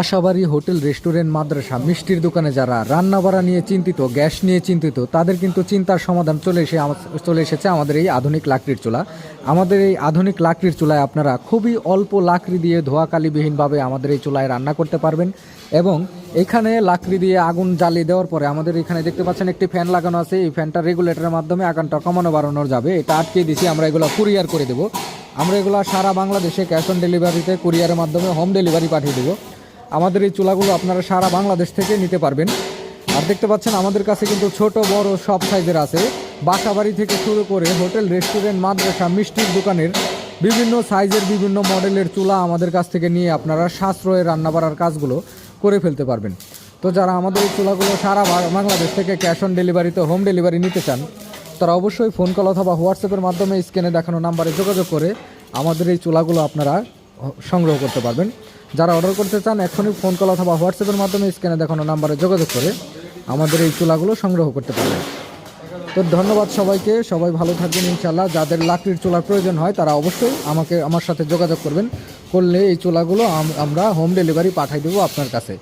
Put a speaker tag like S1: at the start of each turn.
S1: বাসাবাড়ি, hotel, restaurant, মাদ্রাসা, মিষ্টির দোকানে যারা রান্নাবাড়া নিয়ে চিন্তিত, গ্যাস নিয়ে চিন্তিত, তাদের কিন্তু চিন্তার সমাধান চলে এসেছে আমাদের এই আধুনিক লাকড়ির চুলা। আমাদের এই আধুনিক লাকড়ির চুলায় আপনারা খুবই অল্প লাকড়ি দিয়ে ধোঁয়াকালিবিহীনভাবে আমাদের এই চুলায় রান্না করতে পারবেন। এবং এখানে লাকড়ি দিয়ে আগুন জ্বালিয়ে দেওয়ার পরে আমাদের এখানে দেখতে পাচ্ছেন একটি ফ্যান লাগানো আছে। এই ফ্যানটা রেগুলেটরের মাধ্যমে আগুনটা কমানো বাড়ানো যাবে। এটা আটকে দিছি, আমরা এগুলো কুরিয়ার করে দেবো। আমরা এগুলো সারা বাংলাদেশে ক্যাশ অন ডেলিভারিতে কুরিয়ারের মাধ্যমে হোম ডেলিভারি পাঠিয়ে দেবো। আমাদের এই চুলাগুলো আপনারা সারা বাংলাদেশ থেকে নিতে পারবেন। আর দেখতে পাচ্ছেন আমাদের কাছে কিন্তু ছোট বড় সব সাইজের আছে। বাসাবাড়ি থেকে শুরু করে হোটেল, রেস্টুরেন্ট, মাদ্রাসা, মিষ্টির দোকানের বিভিন্ন সাইজের বিভিন্ন মডেলের চুলা আমাদের কাছ থেকে নিয়ে আপনারা সাশ্রয়ে রান্নাবাড়ার কাজগুলো করে ফেলতে পারবেন। তো যারা আমাদের এই চুলাগুলো সারা বাংলাদেশ থেকে ক্যাশ অন ডেলিভারিতে হোম ডেলিভারি নিতে চান, তারা অবশ্যই ফোন কল অথবা হোয়াটসঅ্যাপের মাধ্যমে স্ক্রিনে দেখানো নাম্বারে যোগাযোগ করে আমাদের এই চুলাগুলো আপনারা সংগ্রহ করতে পারবেন। যারা অর্ডার করতে চান এখনই ফোন কল অথবা হোয়াটসঅ্যাপের মাধ্যমে স্ক্রিনে দেখানো নাম্বারে যোগাযোগ করে আমাদের এই চুলাগুলো সংগ্রহ করতে পারবেন। তো ধন্যবাদ সবাইকে, সবাই ভালো থাকবেন ইনশাল্লাহ। যাদের লাকড়ির চুলার প্রয়োজন হয় তারা অবশ্যই আমার সাথে যোগাযোগ করবেন, করলে এই চুলাগুলো আমরা হোম ডেলিভারি পাঠিয়ে দেবো আপনার কাছে।